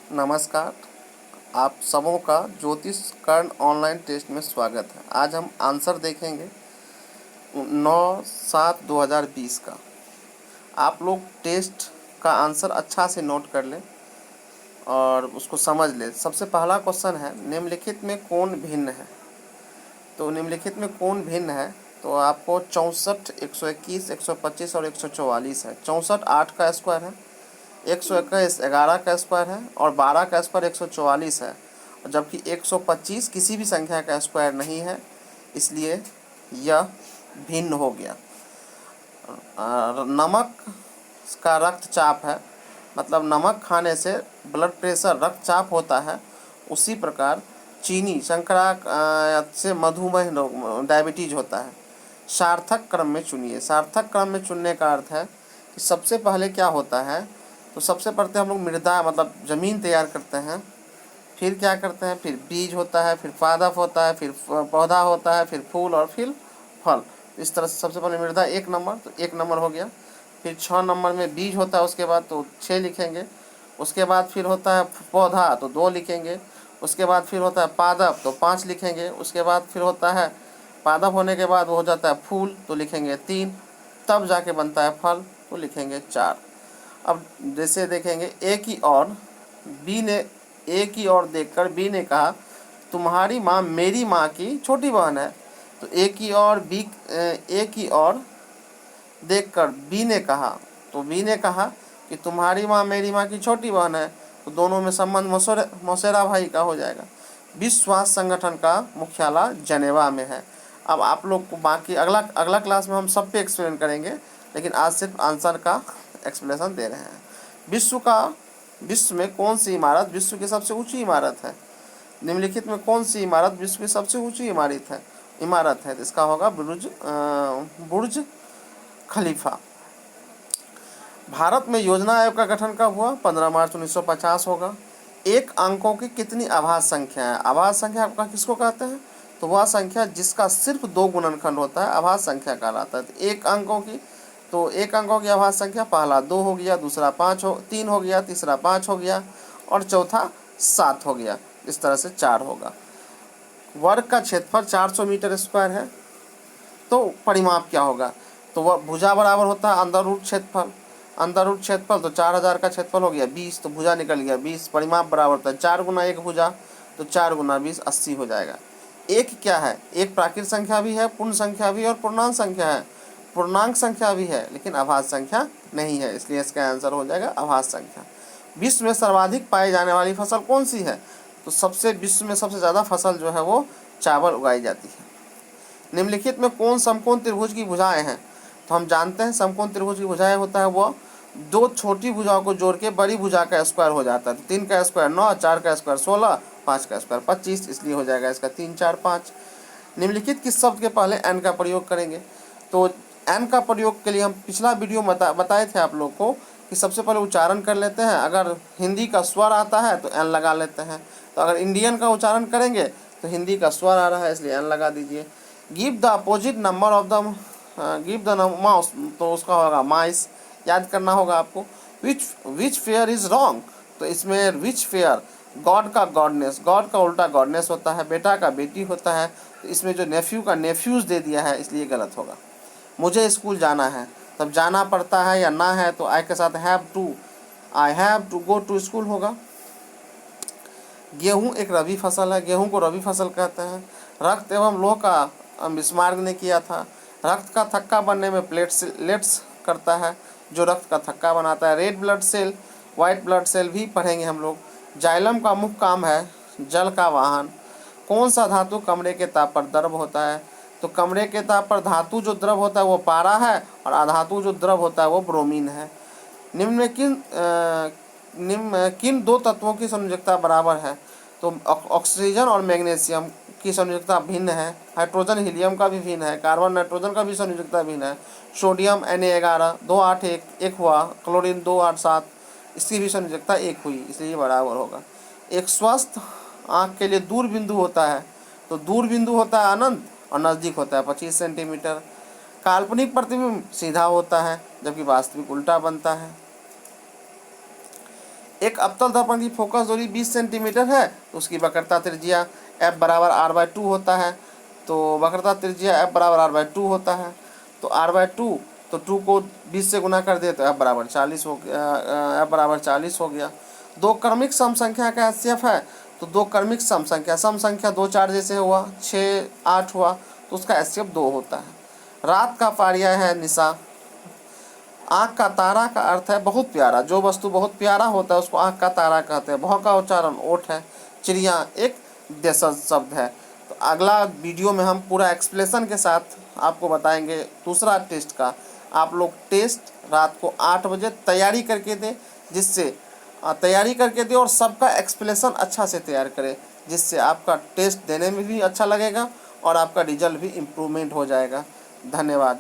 नमस्कार। आप सबों का ज्योतिष कर्ण ऑनलाइन टेस्ट में स्वागत है। आज हम आंसर देखेंगे 9/7/2020 का। आप लोग टेस्ट का आंसर अच्छा से नोट कर लें और उसको समझ लें। सबसे पहला क्वेश्चन है, निम्नलिखित में कौन भिन्न है। तो निम्नलिखित में कौन भिन्न है, तो आपको 64, 121, 125 और 144 है। 64 8 का स्क्वायर है, 121 11 का स्क्वायर है और 12 का स्क्वायर 144 है। जबकि 125 किसी भी संख्या का स्क्वायर नहीं है, इसलिए यह भिन्न हो गया। नमक का रक्तचाप है, मतलब नमक खाने से ब्लड प्रेशर रक्तचाप होता है। उसी प्रकार चीनी शर्करा से मधुमेह डायबिटीज होता है। सार्थक क्रम में चुनिए। सार्थक क्रम में चुनने का अर्थ है कि सबसे पहले क्या होता है, तो सबसे पहले हम लोग मृदा मतलब ज़मीन तैयार करते हैं, फिर क्या करते हैं, फिर बीज होता है, फिर पादप होता है, फिर पौधा होता है, फिर फूल और फिर फल। इस तरह से सबसे पहले मृदा 1 नंबर, तो 1 नंबर हो गया। फिर 6 नंबर में बीज होता है, उसके बाद तो 6 लिखेंगे। उसके बाद फिर होता है पौधा, तो 2 लिखेंगे। उसके बाद फिर होता है पादप, तो 5 लिखेंगे। उसके बाद फिर होता है पादप होने के बाद वो हो जाता है फूल, तो लिखेंगे 3। तब जाके बनता है फल, तो लिखेंगे 4। अब जैसे देखेंगे ए की ओर बी ने ए की ओर देखकर बी ने कहा, तुम्हारी माँ मेरी माँ की छोटी बहन है। तो ए की ओर ए की ओर देखकर बी ने कहा, तो बी ने कहा कि तुम्हारी माँ मेरी माँ की छोटी बहन है। तो दोनों में संबंध मौसेरा भाई का हो जाएगा। विश्व स्वास्थ्य संगठन का मुख्यालय जनेवा में है। अब आप लोग को बाकी अगला अगला क्लास में हम सब पे एक्सप्लेन करेंगे, लेकिन आज सिर्फ आंसर का एक्सप्लेनेशन दे रहे हैं। विश्व में कौन सी इमारत विश्व की सबसे ऊंची इमारत है। निम्नलिखित में कौन सी इमारत विश्व की सबसे ऊंची इमारत है। तो इसका होगा बुर्ज खलीफा। भारत में योजना आयोग का गठन कब हुआ? 15 मार्च 1950 होगा। एक अंकों की कितनी आभाज्य संख्या है? आभाज्य संख्या आपका किसको कहते हैं? तो वह संख्या जिसका सिर्फ 2 गुणनखंड होता है आभाज्य संख्या कहलाता है। तो एक अंकों की आभाज्य संख्या पहला 2 हो गया, दूसरा 3 हो गया, तीसरा 5 हो गया और चौथा 7 हो गया। इस तरह से 4 होगा। वर्ग का क्षेत्रफल 400 मीटर स्क्वायर है। तो परिमाप क्या होगा? तो वह भुजा बराबर होता है अंदर रूट क्षेत्रफल। अंदर रूट क्षेत्रफल तो 4000 का क्षेत्रफल हो गया 20, तो भुजा निकल गया 20। परिमाप बराबर होता है 4 गुना 1 भुजा, तो 4 गुना 20 80 हो जाएगा। एक क्या है? एक प्राकृत संख्या भी है, पूर्ण संख्या भी और पूर्णांक संख्या है। पूर्णांक संख्या भी है लेकिन अभाज्य संख्या नहीं है, इसलिए इसका आंसर हो जाएगा अभाज्य संख्या। विश्व में सर्वाधिक पाई जाने वाली फसल कौन सी है? तो विश्व में सबसे ज़्यादा फसल जो है वो चावल उगाई जाती है। निम्नलिखित में कौन समकोण त्रिभुज की भुजाएं हैं? तो हम जानते हैं समकोण त्रिभुज की भुजाएं होता है वो 2 छोटी भुजाओं को जोड़ के बड़ी भुजा का स्क्वायर हो जाता है। 3 का स्क्वायर 9, 4 का स्क्वायर 16, 5 का स्क्वायर 25, इसलिए हो जाएगा इसका 3 4 5। निम्नलिखित किस शब्द के पहले एन का प्रयोग करेंगे? तो एन का प्रयोग के लिए हम पिछला वीडियो बताए थे आप लोग को कि सबसे पहले उच्चारण कर लेते हैं। अगर हिंदी का स्वर आता है तो एन लगा लेते हैं। तो अगर इंडियन का उच्चारण करेंगे तो हिंदी का स्वर आ रहा है इसलिए एन लगा दीजिए। Give the opposite number of the give the mouse, तो उसका होगा माइस। याद करना होगा आपको। विच फेयर इज रॉन्ग, तो इसमें विच फेयर गॉड का गॉडनेस, गॉड का उल्टा गॉडनेस होता है, बेटा का बेटी होता है। तो इसमें जो नेफ्यू का नेफ्यूज़ दे दिया है इसलिए गलत होगा। मुझे स्कूल जाना है, तब जाना पड़ता है या ना है, तो आई के साथ have to, I have to go to school होगा। गेहूँ एक रबी फसल है, गेहूँ को रबी फसल कहते हैं। रक्त एवं लोह का बिस्मार्क ने किया था। रक्त का थक्का बनने में प्लेटलेट्स करता है जो रक्त का थक्का बनाता है। Red blood cell, white blood cell भी पढ़ेंगे हम लोग। जाइलम का मुख्य काम है जल का वाहन। कौन सा धातु कमरे के ताप पर द्रव होता है? तो कमरे के ताप पर धातु जो द्रव होता है वो पारा है और अधातु जो द्रव होता है वो ब्रोमीन है। निम्न में किन 2 तत्वों की संयोजकता बराबर है? तो ऑक्सीजन और मैग्नीशियम की संयोजकता भिन्न है। हाइड्रोजन हीलियम का भी भिन्न है। कार्बन नाइट्रोजन का भी संयोजकता भिन्न है। सोडियम Na11 281 हुआ, क्लोरीन 287, इसकी भी संयोजकता 1 हुई, इसलिए बराबर होगा। एक स्वस्थ आँख के लिए दूर बिंदु होता है, तो दूर बिंदु होता है अनंत और नज़दीक होता है 25 सेंटीमीटर। काल्पनिक प्रतिबिंब सीधा होता है जबकि वास्तविक उल्टा बनता है। एक अवतल दर्पण की फोकस दूरी 20 सेंटीमीटर है तो उसकी वक्रता त्रिज्या f बराबर r/2 होता है। तो वक्रता त्रिज्या f बराबर r/2 होता है। तो r/2, तो 2 को 20 से गुना कर दे तो f बराबर 40 हो गया, f बराबर 40 हो गया। दो क्रमिक सम संख्या का HCF है, तो दो क्रमिक सम संख्या 2 4 जैसे हुआ, 6 8 हुआ, तो उसका HCF 2 होता है। रात का पर्याय है निशा। आँख का तारा का अर्थ है बहुत प्यारा, जो वस्तु बहुत प्यारा होता है उसको आँख का तारा कहते हैं। भौ का उच्चारण ओठ है। चिड़िया एक देशज शब्द है। तो अगला वीडियो में हम पूरा एक्सप्लेनेशन के साथ आपको बताएंगे दूसरा टेस्ट का। आप लोग टेस्ट रात को 8 बजे तैयारी करके दें, जिससे तैयारी करके दें और सबका एक्सप्लेनेशन अच्छा से तैयार करें, जिससे आपका टेस्ट देने में भी अच्छा लगेगा और आपका रिजल्ट भी इम्प्रूवमेंट हो जाएगा। धन्यवाद।